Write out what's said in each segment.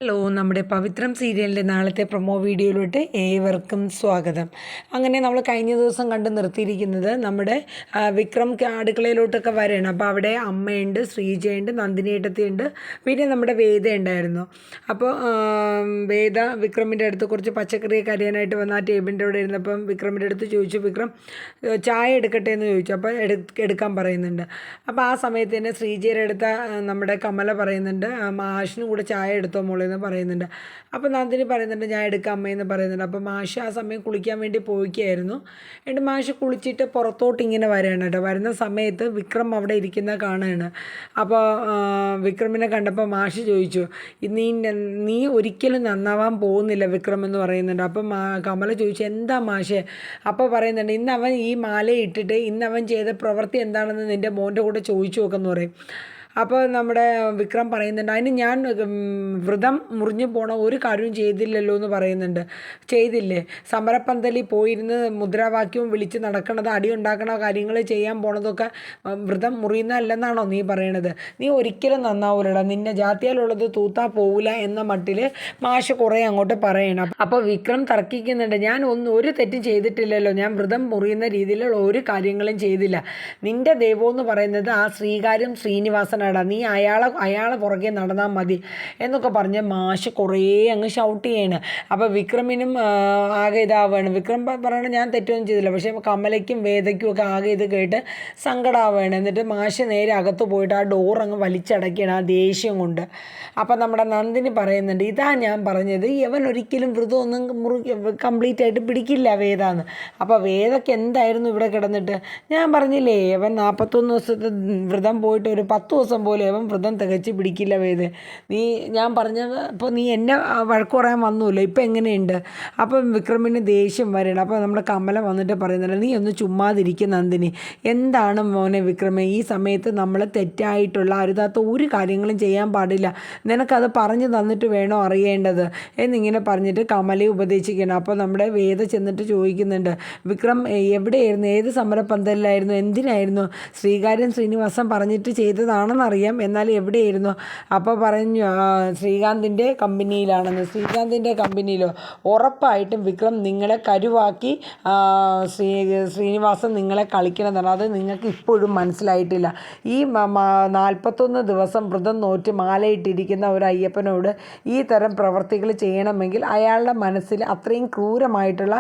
Hello, നമ്മുടെ പവിത്രം സീരിയലിൻ്റെ നാളത്തെ പ്രൊമോ വീഡിയോയിലോട്ട് ഏവർക്കും സ്വാഗതം. അങ്ങനെ നമ്മൾ കഴിഞ്ഞ ദിവസം കണ്ട് നിർത്തിയിരിക്കുന്നത് നമ്മുടെ വിക്രം അടുക്കളയിലോട്ടൊക്കെ വരികയാണ്. അപ്പോൾ അവിടെ അമ്മയുണ്ട്, ശ്രീജയുണ്ട്, നന്ദിനിയേട്ടത്തിയുണ്ട്, പിന്നെ നമ്മുടെ വേദ ഉണ്ടായിരുന്നു. അപ്പോൾ വേദ വിക്രമിൻ്റെ അടുത്ത് കുറച്ച് പച്ചക്കറിയൊക്കെ അരിയാനായിട്ട് വന്ന് ആ ടേബിളിൻ്റെ അവിടെ ഇരുന്നപ്പം വിക്രമിൻ്റെ അടുത്ത് ചോദിച്ചു, വിക്രം ചായ എടുക്കട്ടെ എന്ന് ചോദിച്ചു. അപ്പോൾ എടുക്കാൻ പറയുന്നുണ്ട്. അപ്പോൾ ആ സമയത്ത് തന്നെ ശ്രീജയുടെ അടുത്ത നമ്മുടെ കമല പറയുന്നുണ്ട്, മാഷിനും കൂടെ ചായ എടുത്തോ മോളെ എന്ന് പറയുന്നുണ്ട്. അപ്പോൾ നന്ദിനി പറയുന്നുണ്ട്, ഞാൻ എടുക്കാം അമ്മയെന്ന് പറയുന്നുണ്ട്. അപ്പോൾ മാഷ് ആ സമയം കുളിക്കാൻ വേണ്ടി പോയിക്കായിരുന്നു. എന്നിട്ട് മാഷ് കുളിച്ചിട്ട് പുറത്തോട്ട് ഇങ്ങനെ വരികയാണ് കേട്ടോ. വരുന്ന സമയത്ത് വിക്രം അവിടെ ഇരിക്കുന്ന കാണുകയാണ്. അപ്പോൾ വിക്രമിനെ കണ്ടപ്പോൾ മാഷ് ചോദിച്ചു, നീ ഒരിക്കലും നന്നാവാൻ പോകുന്നില്ല വിക്രം എന്ന് പറയുന്നുണ്ട്. അപ്പം കമല ചോദിച്ചു, എന്താ മാഷേ? അപ്പോൾ പറയുന്നുണ്ട്, ഇന്ന് അവൻ ഈ മാല ഇട്ടിട്ട് ഇന്ന് അവൻ ചെയ്ത പ്രവൃത്തി എന്താണെന്ന് നിൻ്റെ മോൻ്റെ കൂടെ ചോദിച്ചു നോക്കെന്ന് പറയും. അപ്പോൾ നമ്മുടെ വിക്രം പറയുന്നുണ്ട്, അതിന് ഞാൻ വ്രതം മുറിഞ്ഞു പോണ ഒരു കാര്യവും ചെയ്തില്ലല്ലോ എന്ന് പറയുന്നുണ്ട്. ചെയ്തില്ലേ? സമരപ്പന്തലിൽ പോയിരുന്ന് മുദ്രാവാക്യവും വിളിച്ച് നടക്കണത്, അടി ഉണ്ടാക്കണ കാര്യങ്ങൾ ചെയ്യാൻ പോണതൊക്കെ വ്രതം മുറിയുന്നതല്ലെന്നാണോ നീ പറയണത്? നീ ഒരിക്കലും നന്നാവൂലടാ, നിന്നെ ജാത്തിയാലുള്ളത് തൂത്താ പോവില്ല എന്ന മട്ടിൽ മാഷ് കുറേ അങ്ങോട്ട് പറയണം. അപ്പോൾ വിക്രം തർക്കിക്കുന്നുണ്ട്, ഞാൻ ഒരു തെറ്റും ചെയ്തിട്ടില്ലല്ലോ, ഞാൻ വ്രതം മുറിയുന്ന രീതിയിലുള്ള ഒരു കാര്യങ്ങളും ചെയ്തില്ല. നിൻ്റെ ദൈവമെന്ന് പറയുന്നത് ആ ശ്രീകാര്യം ശ്രീനിവാസൻ, നീ അയാളെ പുറകെ നടന്നാൽ മതി എന്നൊക്കെ പറഞ്ഞ് മാഷ് കുറേ അങ്ങ് ഷൗട്ട് ചെയ്യാണ്. അപ്പോൾ വിക്രമിനും ആകെ ഇതാവുകയാണ്. വിക്രം പറയണ ഞാൻ തെറ്റൊന്നും ചെയ്തില്ല, പക്ഷേ കമലയ്ക്കും വേദയ്ക്കും ഒക്കെ ആകെ ഇത് കേട്ട് സങ്കടമാവുകയാണ്. എന്നിട്ട് മാഷ് നേരെ അകത്ത് പോയിട്ട് ആ ഡോർ അങ്ങ് വലിച്ചടക്കുകയാണ് ആ ദേഷ്യം കൊണ്ട്. അപ്പോൾ നമ്മുടെ നന്ദിനി പറയുന്നുണ്ട്, ഇതാ ഞാൻ പറഞ്ഞത്, ഇവൻ ഒരിക്കലും വ്രതമൊന്നും കംപ്ലീറ്റ് ആയിട്ട് പിടിക്കില്ല വേദാന്ന്. അപ്പോൾ വേദയ്ക്ക് എന്തായിരുന്നു ഇവിടെ കിടന്നിട്ട്? ഞാൻ പറഞ്ഞില്ലേ, ഇവൻ 41 ദിവസത്തെ വ്രതം പോയിട്ട് ഒരു 10 ദിവസം പോലെ അവൻ വ്രതം തികച്ച് പിടിക്കില്ല വേദ. ഞാൻ പറഞ്ഞത് അപ്പോൾ നീ എന്നെ വഴക്ക് പറയാൻ വന്നുല്ലോ, ഇപ്പം എങ്ങനെയുണ്ട്? അപ്പം വിക്രമിന് ദേഷ്യം വരണം. അപ്പോൾ നമ്മുടെ കമല വന്നിട്ട് പറയുന്നില്ല, നീ ഒന്ന് ചുമ്മാതിരിക്കും നന്ദിനി. എന്താണ് മോനെ വിക്രമേ, ഈ സമയത്ത് നമ്മൾ തെറ്റായിട്ടുള്ള അരുതാത്ത ഒരു കാര്യങ്ങളും ചെയ്യാൻ പാടില്ല, നിനക്കത് പറഞ്ഞു തന്നിട്ട് വേണോ അറിയേണ്ടത് എന്നിങ്ങനെ പറഞ്ഞിട്ട് കമലയെ ഉപദേശിക്കണം. അപ്പോൾ നമ്മുടെ വേദ ചെന്നിട്ട് ചോദിക്കുന്നുണ്ട്, വിക്രം എവിടെയായിരുന്നു, ഏത് സമരപ്പന്തലിലായിരുന്നു, എന്തിനായിരുന്നു? ശ്രീകാര്യം ശ്രീനിവാസൻ പറഞ്ഞിട്ട് ചെയ്തതാണെന്നറിയാം, എന്നാൽ എവിടെയായിരുന്നു? അപ്പോൾ പറഞ്ഞു, ശ്രീകാന്തിൻ്റെ കമ്പനിയിലാണെന്ന്. ശ്രീകാന്തിൻ്റെ കമ്പനിയിലോ? ഉറപ്പായിട്ടും വിക്രം നിങ്ങളെ കരുവാക്കി ശ്രീനിവാസൻ നിങ്ങളെ കളിക്കണമെന്നാണ്. അത് നിങ്ങൾക്ക് ഇപ്പോഴും മനസ്സിലായിട്ടില്ല. ഈ 41 ദിവസം വ്രതം നോറ്റ് മാലയിട്ടിരിക്കുന്ന ഒരു അയ്യപ്പനോട് ഈ തരം പ്രവർത്തികൾ ചെയ്യണമെങ്കിൽ അയാളുടെ മനസ്സിൽ അത്രയും ക്രൂരമായിട്ടുള്ള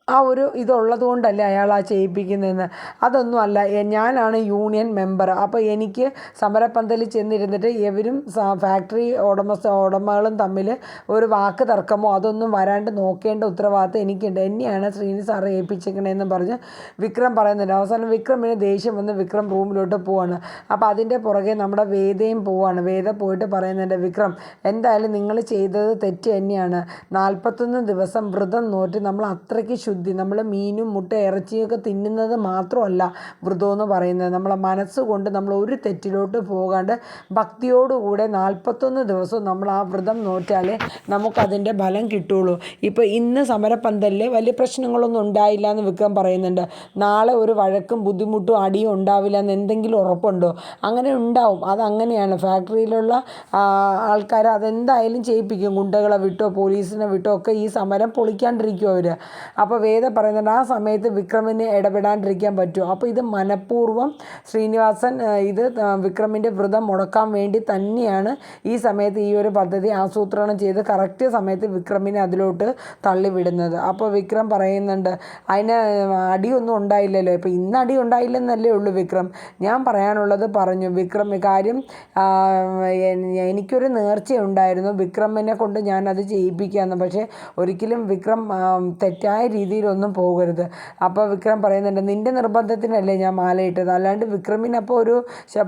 ആ ഒരു ഇതുള്ളത് കൊണ്ടല്ലേ അയാൾ ആ ചെയ്യിപ്പിക്കുന്നതെന്ന്. അതൊന്നും അല്ല, ഞാനാണ് യൂണിയൻ മെമ്പർ. അപ്പോൾ എനിക്ക് സമരപ്പന്തലിൽ ചെന്നിരുന്നിട്ട് ഇവരും ഫാക്ടറി ഉടമകളും തമ്മിൽ ഒരു വാക്ക് തർക്കമോ അതൊന്നും വരാണ്ട് നോക്കേണ്ട ഉത്തരവാദിത്തം എനിക്കുണ്ട്. എന്നെയാണ് ശ്രീനി സാറെ ഏൽപ്പിച്ചിരിക്കണേന്ന് പറഞ്ഞ് വിക്രം പറയുന്നുണ്ട്. അവസാനം വിക്രമിന് ദേഷ്യം വന്ന് വിക്രം റൂമിലോട്ട് പോവാണ്. അപ്പോൾ അതിൻ്റെ പുറകെ നമ്മുടെ വേദയും പോവാണ്. വേദ പോയിട്ട് പറയുന്നുണ്ട്, വിക്രം എന്തായാലും നിങ്ങൾ ചെയ്തത് തെറ്റ് തന്നെയാണ്. 41 ദിവസം വ്രതം നോറ്റ് നമ്മൾ അത്രയ്ക്ക് നമ്മൾ മീനും മുട്ട ഇറച്ചിയൊക്കെ തിന്നുന്നത് മാത്രമല്ല വ്രതമെന്ന് പറയുന്നത്. നമ്മളെ മനസ്സുകൊണ്ട് നമ്മൾ ഒരു തെറ്റിലോട്ട് പോകാണ്ട് ഭക്തിയോടുകൂടെ 41 ദിവസവും നമ്മൾ ആ വ്രതം നോറ്റാലേ നമുക്കതിൻ്റെ ഫലം കിട്ടുള്ളൂ. ഇപ്പോൾ ഇന്ന് സമരപ്പന്തലിൽ വലിയ പ്രശ്നങ്ങളൊന്നും ഉണ്ടായില്ല എന്ന് വിക്രം പറയുന്നുണ്ട്. നാളെ ഒരു വഴക്കും ബുദ്ധിമുട്ടും അടിയും ഉണ്ടാവില്ല എന്ന് എന്തെങ്കിലും ഉറപ്പുണ്ടോ? അങ്ങനെ ഉണ്ടാവും, അതങ്ങനെയാണ്. ഫാക്ടറിയിലുള്ള ആൾക്കാർ അതെന്തായാലും ചെയ്യിപ്പിക്കും. ഗുണ്ടകളെ വിട്ടോ പോലീസിനെ വിട്ടോ ഒക്കെ ഈ സമരം പൊളിക്കാണ്ടിരിക്കും അവർ. അപ്പോൾ വേദ പറയുന്നുണ്ട്, ആ സമയത്ത് വിക്രമിന് ഇടപെടാണ്ടിരിക്കാൻ പറ്റുമോ? അപ്പോൾ ഇത് മനഃപൂർവ്വം ശ്രീനിവാസൻ ഇത് വിക്രമിൻ്റെ വ്രതം മുടക്കാൻ വേണ്ടി തന്നെയാണ് ഈ സമയത്ത് ഈ ഒരു പദ്ധതി ആസൂത്രണം ചെയ്ത് കറക്റ്റ് സമയത്ത് വിക്രമിനെ അതിലോട്ട് തള്ളിവിടുന്നത്. അപ്പോൾ വിക്രം പറയുന്നുണ്ട്, അതിന് അടിയൊന്നും ഉണ്ടായില്ലല്ലോ. ഇപ്പോൾ ഇന്ന് അടി ഉണ്ടായില്ലെന്നല്ലേ ഉള്ളൂ വിക്രം. ഞാൻ പറയാനുള്ളത് പറഞ്ഞു. വിക്രം കാര്യം എനിക്കൊരു നേർച്ചയുണ്ടായിരുന്നു വിക്രമിനെ കൊണ്ട് ഞാനത് ചെയ്യിപ്പിക്കാമെന്ന്. പക്ഷേ ഒരിക്കലും വിക്രം തെറ്റായ രീതിയിലൊന്നും പോകരുത്. അപ്പോൾ വിക്രം പറയുന്നുണ്ട്, നിൻ്റെ നിർബന്ധത്തിനല്ലേ ഞാൻ മാലയിട്ടത്, അല്ലാണ്ട് വിക്രമിനപ്പോൾ ഒരു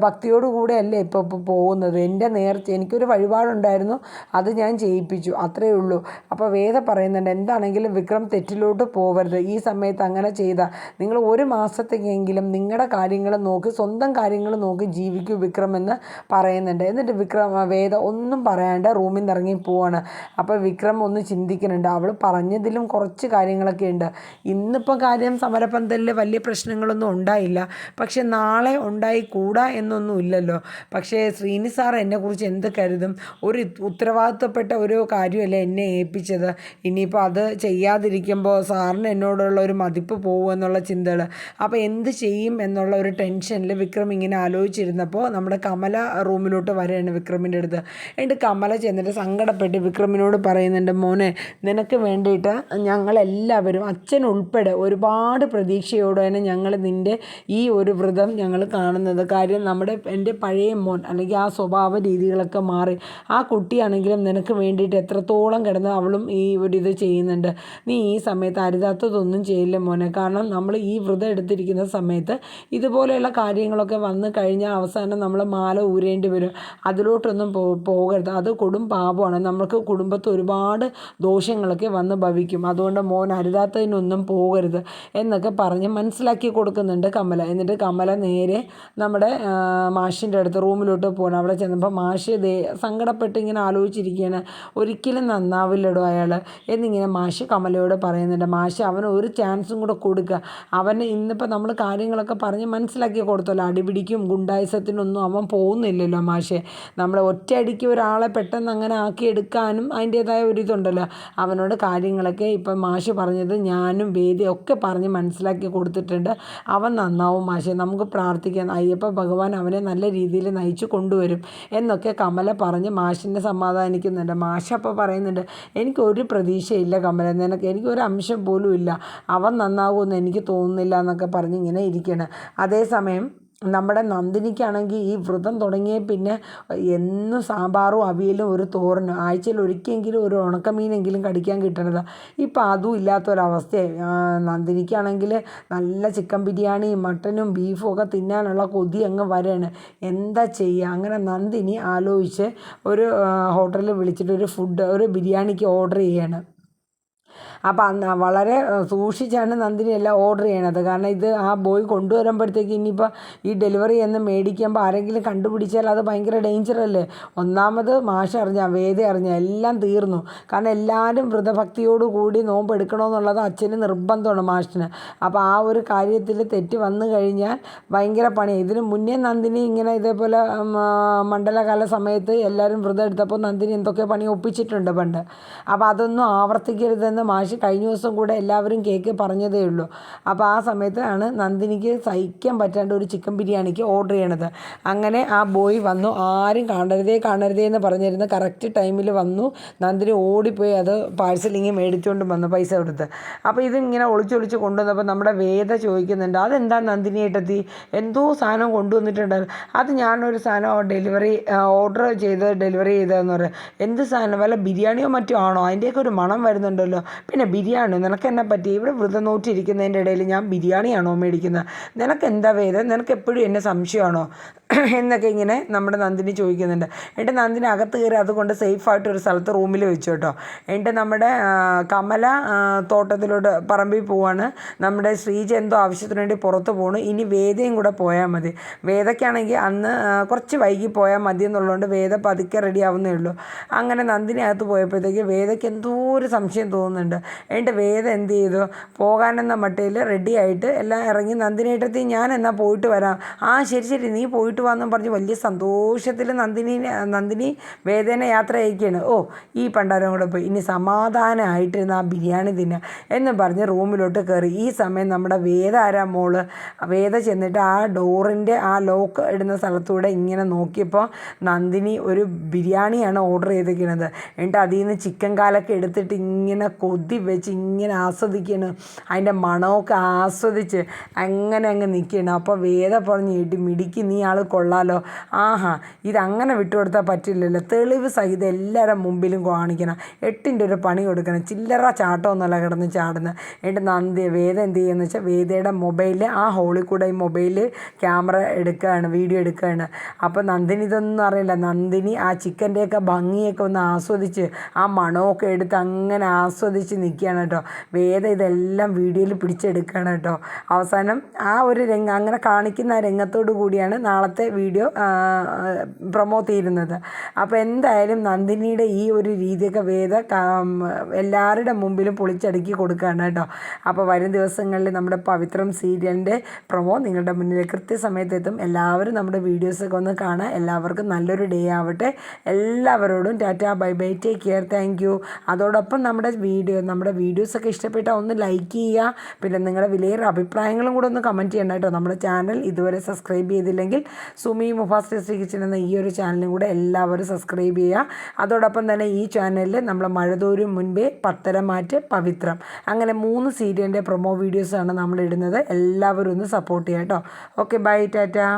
ഭക്തിയോടുകൂടെ അല്ലേ ഇപ്പോൾ പോകുന്നത്. എൻ്റെ എനിക്കൊരു വഴിപാടുണ്ടായിരുന്നു, അത് ഞാൻ ചെയ്യിപ്പിച്ചു, അത്രയേ ഉള്ളൂ. അപ്പോൾ വേദ പറയുന്നുണ്ട്, എന്താണെങ്കിലും വിക്രം തെറ്റിലോട്ട് പോകരുത്. ഈ സമയത്ത് അങ്ങനെ ചെയ്താൽ നിങ്ങൾ ഒരു മാസത്തേക്കെങ്കിലും നിങ്ങളുടെ കാര്യങ്ങൾ നോക്കി സ്വന്തം കാര്യങ്ങൾ നോക്കി ജീവിക്കൂ വിക്രം എന്ന് പറയുന്നുണ്ട്. എന്നിട്ട് വേദ ഒന്നും പറയാണ്ട് റൂമിൽ നിന്ന് ഇറങ്ങി പോവാണ്. അപ്പോൾ വിക്രം ഒന്ന് ചിന്തിക്കുന്നുണ്ട്, അവൾ പറഞ്ഞതിലും കുറച്ച് കാര്യങ്ങളൊക്കെ ഉണ്ട്. പറയുന്നുണ്ട്. ഇന്നിപ്പോൾ കാര്യം സമരപന്തലിൽ വലിയ പ്രശ്നങ്ങളൊന്നും ഉണ്ടായില്ല, പക്ഷെ നാളെ ഉണ്ടായിക്കൂടാ എന്നൊന്നും ഇല്ലല്ലോ. പക്ഷേ ശ്രീനി സാർ എന്നെക്കുറിച്ച് എന്ത് കരുതും? ഒരു ഉത്തരവാദിത്തപ്പെട്ട ഒരു കാര്യമല്ലേ എന്നെ ഏൽപ്പിച്ചത്. ഇനിയിപ്പോൾ അത് ചെയ്യാതിരിക്കുമ്പോൾ സാറിന് എന്നോടുള്ള ഒരു മതിപ്പ് പോകുമെന്നുള്ള ചിന്തകൾ. അപ്പോൾ എന്ത് ചെയ്യും എന്നുള്ള ഒരു ടെൻഷനിൽ വിക്രം ഇങ്ങനെ ആലോചിച്ചിരുന്നപ്പോൾ നമ്മുടെ കമല റൂമിലോട്ട് വരികയാണ് വിക്രമിൻ്റെ അടുത്ത്. എന്നിട്ട് കമല ചെന്നിട്ട് സങ്കടപ്പെട്ട് വിക്രമിനോട് പറയുന്നുണ്ട്, മോനെ നിനക്ക് വേണ്ടിയിട്ട് ഞങ്ങളെല്ലാവരും അച്ഛൻ ഉൾപ്പെടെ ഒരുപാട് പ്രതീക്ഷയോടെയാണ് ഞങ്ങൾ നിൻ്റെ ഈ ഒരു വ്രതം ഞങ്ങൾ കാണുന്നത്. കാര്യം എൻ്റെ പഴയ മോൻ അല്ലെങ്കിൽ ആ സ്വഭാവ രീതികളൊക്കെ മാറി ആ കുട്ടിയാണെങ്കിലും നിനക്ക് വേണ്ടിയിട്ട് എത്രത്തോളം കിടന്ന് അവളും ഈ ഒരു ഇത് ചെയ്യുന്നുണ്ട്. നീ ഈ സമയത്ത് അരുതാത്തതൊന്നും ചെയ്യില്ല മോനെ. കാരണം നമ്മൾ ഈ വ്രതം എടുത്തിരിക്കുന്ന സമയത്ത് ഇതുപോലെയുള്ള കാര്യങ്ങളൊക്കെ വന്നു കഴിഞ്ഞാൽ അവസാനം നമ്മൾ മാല ഊരേണ്ടി വരും. അതിലോട്ടൊന്നും പോകരുത്. അത് കൊടും പാപമാണ്. നമുക്ക് കുടുംബത്ത് ഒരുപാട് ദോഷങ്ങളൊക്കെ വന്ന് ഭവിക്കും. അതുകൊണ്ട് മോൻ അരുതാത്തതിനൊന്നും പോകരുത് എന്നൊക്കെ പറഞ്ഞ് മനസ്സിലാക്കി കൊടുക്കുന്നുണ്ട് കമല. എന്നിട്ട് കമല നേരെ നമ്മുടെ മാഷിൻ്റെ അടുത്ത് റൂമിലോട്ട് പോകണം. അവിടെ ചെന്നപ്പോൾ മാഷ് സങ്കടപ്പെട്ട് ഇങ്ങനെ ആലോചിച്ചിരിക്കുകയാണ്. ഒരിക്കലും നന്നാവില്ലടോ അയാൾ എന്നിങ്ങനെ മാഷ് കമലയോട് പറയുന്നുണ്ട്. മാഷ് അവന് ഒരു ചാൻസും കൂടെ കൊടുക്കുക. അവന് ഇന്നിപ്പോൾ നമ്മൾ കാര്യങ്ങളൊക്കെ പറഞ്ഞ് മനസ്സിലാക്കി കൊടുത്തല്ലോ. അടിപിടിക്കും ഗുണ്ടായിസത്തിനൊന്നും അവൻ പോകുന്നില്ലല്ലോ മാഷെ. നമ്മൾ ഒറ്റയടിക്ക് ഒരാളെ പെട്ടെന്ന് അങ്ങനെ ആക്കിയെടുക്കാനും അതിൻ്റേതായ ഒരിതുണ്ടല്ലോ. അവനോട് കാര്യങ്ങളൊക്കെ ഇപ്പം മാഷ് പറഞ്ഞത് ഞാനും വേദിയൊക്കെ പറഞ്ഞ് മനസ്സിലാക്കി കൊടുത്തിട്ടുണ്ട്. അവൻ നന്നാവും മാഷെ, നമുക്ക് പ്രാർത്ഥിക്കാം. അയ്യപ്പ ഭഗവാൻ അവനെ നല്ല രീതിയിൽ നയിച്ചു കൊണ്ടുവരും എന്നൊക്കെ കമല പറഞ്ഞ് മാഷിനെ സമാധാനിക്കുന്നുണ്ട്. മാഷ് അപ്പോൾ പറയുന്നുണ്ട്, എനിക്കൊരു പ്രതീക്ഷയില്ല കമല, എനിക്കൊരു അംശം പോലും ഇല്ല, അവൻ നന്നാകുമെന്ന് എനിക്ക് തോന്നുന്നില്ല എന്നൊക്കെ പറഞ്ഞ് ഇങ്ങനെ ഇരിക്കുകയാണ്. അതേസമയം നമ്മുടെ നന്ദിനിക്കാണെങ്കിൽ ഈ വ്രതം തുടങ്ങിയ പിന്നെ എന്നും സാമ്പാറും അവിയലും ഒരു തോരനും, ആഴ്ചയിൽ ഒരിക്കലെങ്കിലും ഒരു ഉണക്കമീനെങ്കിലും കടിക്കാൻ കിട്ടണത്. ഇപ്പം അതും ഇല്ലാത്തൊരവസ്ഥയായി. നന്ദിനിക്കാണെങ്കിൽ നല്ല ചിക്കൻ ബിരിയാണിയും മട്ടനും ബീഫും ഒക്കെ തിന്നാനുള്ള കൊതി അങ്ങ് വരെയാണ്. എന്താ ചെയ്യുക? അങ്ങനെ നന്ദിനി ആലോചിച്ച് ഒരു ഹോട്ടലിൽ വിളിച്ചിട്ട് ഒരു ബിരിയാണിക്ക് ഓർഡർ ചെയ്യാണ്. അപ്പോൾ അന്ന് വളരെ സൂക്ഷിച്ചാണ് നന്ദിനി എല്ലാം ഓർഡർ ചെയ്യണത്. കാരണം ഇത് ആ ബോയ് കൊണ്ടുവരുമ്പോഴത്തേക്ക് ഇനിയിപ്പോൾ ഈ ഡെലിവറി എന്ന് മേടിക്കുമ്പോൾ ആരെങ്കിലും കണ്ടുപിടിച്ചാൽ അത് ഭയങ്കര ഡേഞ്ചറല്ലേ. ഒന്നാമത് മാഷ് വേദ എല്ലാം തീർന്നു. കാരണം എല്ലാവരും വ്രതഭക്തിയോട് കൂടി നോമ്പ് എടുക്കണമെന്നുള്ളത് അച്ഛന് നിർബന്ധമാണ് മാഷിന്. അപ്പോൾ ആ ഒരു കാര്യത്തിൽ തെറ്റ് വന്നു കഴിഞ്ഞാൽ ഭയങ്കര പണിയാണ്. ഇതിന് മുന്നേ നന്ദിനി ഇങ്ങനെ ഇതേപോലെ മണ്ഡലകാല സമയത്ത് എല്ലാവരും വ്രതം എടുത്തപ്പോൾ നന്ദിനി എന്തൊക്കെ പണി ഒപ്പിച്ചിട്ടുണ്ട് പണ്ട്. അപ്പോൾ അതൊന്നും ആവർത്തിക്കരുതെന്ന് മാഷ് കഴിഞ്ഞ ദിവസം കൂടെ എല്ലാവരും കേക്ക് പറഞ്ഞതേ ഉള്ളൂ. അപ്പോൾ ആ സമയത്താണ് നന്ദിനിക്ക് സഹിക്കാൻ പറ്റാണ്ട് ഒരു ചിക്കൻ ബിരിയാണിക്ക് ഓർഡർ ചെയ്യണത്. അങ്ങനെ ആ ബോയ് വന്നു. ആരും കാണരുതേ എന്ന് പറഞ്ഞിരുന്ന കറക്റ്റ് ടൈമിൽ വന്നു. നന്ദിനി ഓടിപ്പോയി അത് പാഴ്സലിങ്ങ് മേടിച്ചുകൊണ്ട് വന്നു പൈസ കൊടുത്ത്. അപ്പോൾ ഇതിങ്ങനെ ഒളിച്ചൊളിച്ച് കൊണ്ടുവന്നപ്പോൾ നമ്മുടെ വേദ ചോദിക്കുന്നുണ്ട്, അതെന്താ നന്ദിനി ഏട്ടത്തി എന്തോ സാധനം കൊണ്ടുവന്നിട്ടുണ്ടായിരുന്നു. അത് ഞാനൊരു സാധനം ഓർഡർ ഡെലിവറി ചെയ്തതെന്ന് പറയാം. എന്ത് സാധനം? വല്ല ബിരിയാണിയോ മറ്റോ ആണോ? അതിൻ്റെയൊക്കെ ഒരു മണം വരുന്നുണ്ടല്ലോ. പിന്നെ ബിരിയാണി നിനക്ക് എന്നെ പറ്റി? ഇവിടെ വ്രതം നോറ്റിരിക്കുന്നതിൻ്റെ ഇടയിൽ ഞാൻ ബിരിയാണിയാണോ മേടിക്കുന്നത്? നിനക്ക് എന്താ വേദന? നിനക്ക് എപ്പോഴും എന്നെ സംശയമാണോ എന്നൊക്കെ ഇങ്ങനെ നമ്മുടെ നന്ദിനി ചോദിക്കുന്നുണ്ട്. എന്നിട്ട് നന്ദിനി അകത്ത് കയറി അതുകൊണ്ട് സേഫായിട്ടൊരു സ്ഥലത്ത് റൂമിൽ വെച്ചു കേട്ടോ. എന്നിട്ട് നമ്മുടെ കമല തോട്ടത്തിലോട്ട് പറമ്പിൽ പോവാണ്. നമ്മുടെ ശ്രീജ എന്തോ ആവശ്യത്തിന് വേണ്ടി പുറത്ത് പോകണം. ഇനി വേദയും കൂടെ പോയാൽ മതി. വേദയ്ക്കാണെങ്കിൽ അന്ന് കുറച്ച് വൈകി പോയാൽ മതി എന്നുള്ളതുകൊണ്ട് വേദ പതുക്കെ റെഡി ആവുന്നേ ഉള്ളൂ. അങ്ങനെ നന്ദിനി അകത്ത് പോയപ്പോഴത്തേക്ക് വേദയ്ക്ക് എന്തോ ഒരു സംശയം തോന്നുന്നുണ്ട്. എന്നിട്ട് വേദ എന്ത് ചെയ്തു? പോകാനെന്ന മട്ടയിൽ റെഡി ആയിട്ട് എല്ലാം ഇറങ്ങി. നന്ദിനിയേട്ടത്തി ഞാൻ എന്നാൽ പോയിട്ട് വരാം. ആ ശരി നീ പോയിട്ട് വാന്നും പറഞ്ഞ് വലിയ സന്തോഷത്തിൽ നന്ദിനി വേദന യാത്ര അയക്കുകയാണ്. ഈ പണ്ടാരം കൂടെ പോയി ഇനി സമാധാനമായിട്ടിരുന്ന് ആ ബിരിയാണി തിന്നുക എന്ന് പറഞ്ഞ് റൂമിലോട്ട് കയറി. ഈ സമയം നമ്മുടെ വേദ മോള് വേദ ചെന്നിട്ട് ആ ഡോറിൻ്റെ ആ ലോക്ക് ഇടുന്ന സ്ഥലത്തൂടെ ഇങ്ങനെ നോക്കിയപ്പോൾ നന്ദിനി ഒരു ബിരിയാണിയാണ് ഓർഡർ ചെയ്തിരിക്കുന്നത്. എന്നിട്ട് അതിൽ നിന്ന് ചിക്കൻ കാലൊക്കെ എടുത്തിട്ട് ഇങ്ങനെ കൊതി വെച്ച് ഇങ്ങനെ ആസ്വദിക്കുകയാണ്. അതിൻ്റെ മണമൊക്കെ ആസ്വദിച്ച് അങ്ങനെ അങ്ങ് നിൽക്കുകയാണ്. അപ്പോൾ വേദ പറഞ്ഞ് മിടിക്ക് നീ ആൾ കൊള്ളാലോ. ഇതങ്ങനെ വിട്ടുകൊടുത്താൽ പറ്റില്ലല്ലോ. തെളിവ് സഹിതം എല്ലാവരും മുമ്പിലും കാണിക്കണം. 8ൻ്റെ ഒരു പണി കൊടുക്കണം. ചില്ലറ ചാട്ടമൊന്നുമല്ല കിടന്ന് ചാടുന്നത്. എന്നിട്ട് വേദ എന്ത് ചെയ്യുകയെന്ന് വെച്ചാൽ വേദയുടെ മൊബൈലിൽ ആ ഹോളിൽ കൂടെ ഈ മൊബൈലിൽ ക്യാമറ എടുക്കുകയാണ്, വീഡിയോ എടുക്കുകയാണ്. അപ്പോൾ നന്ദിനി ഇതൊന്നും അറിയില്ല. നന്ദിനി ആ ചിക്കൻ്റെയൊക്കെ ഭംഗിയൊക്കെ ഒന്ന് ആസ്വദിച്ച് ആ മണമൊക്കെ എടുത്ത് അങ്ങനെ ആസ്വദിച്ച് നിൽക്കുകയാണ് കേട്ടോ. വേദ ഇതെല്ലാം വീഡിയോയിൽ പിടിച്ചെടുക്കുകയാണ് കേട്ടോ. അവസാനം ആ ഒരു അങ്ങനെ കാണിക്കുന്ന ആ രംഗത്തോടു കൂടിയാണ് നാളത്തെ നാളത്തെ വീഡിയോ പ്രൊമോ തീരുന്നത്. അപ്പോൾ എന്തായാലും നന്ദിനിയുടെ ഈ ഒരു രീതിയൊക്കെ എല്ലാവരുടെ മുമ്പിലും പൊളിച്ചടുക്കി കൊടുക്കുകയാണ് കേട്ടോ. അപ്പോൾ വരും ദിവസങ്ങളിൽ നമ്മുടെ പവിത്രം സീരിയലിൻ്റെ പ്രൊമോ നിങ്ങളുടെ മുന്നിൽ കൃത്യസമയത്ത് എത്തും. എല്ലാവരും നമ്മുടെ വീഡിയോസൊക്കെ ഒന്ന് കാണാം. എല്ലാവർക്കും നല്ലൊരു ഡേ ആവട്ടെ. എല്ലാവരോടും Tata, bye bye, take care, thank you. അതോടൊപ്പം നമ്മുടെ വീഡിയോസൊക്കെ ഇഷ്ടപ്പെട്ടാൽ ഒന്ന് ലൈക്ക് ചെയ്യുക. പിന്നെ നിങ്ങളുടെ വിലയേറെ അഭിപ്രായങ്ങളും കൂടെ ഒന്ന് കമൻറ്റ് ചെയ്യണം കേട്ടോ. നമ്മുടെ ചാനൽ ഇതുവരെ സബ്സ്ക്രൈബ് ചെയ്തില്ലെങ്കിൽ സുമി മുഫാസ് ടേസ്റ്റി കിച്ചൺ എന്ന ഈ ഒരു ചാനലും കൂടെ എല്ലാവരും സബ്സ്ക്രൈബ് ചെയ്യുക. അതോടൊപ്പം തന്നെ ഈ ചാനലിൽ നമ്മൾ മഴതോരും മുൻപേ, പത്തരമാറ്റ്, പവിത്രം അങ്ങനെ 3 സീരിയലിൻ്റെ പ്രൊമോ വീഡിയോസാണ് നമ്മൾ ഇടുന്നത്. എല്ലാവരും ഒന്ന് സപ്പോർട്ട് ചെയ്യാം കേട്ടോ. Okay, bye, Tata.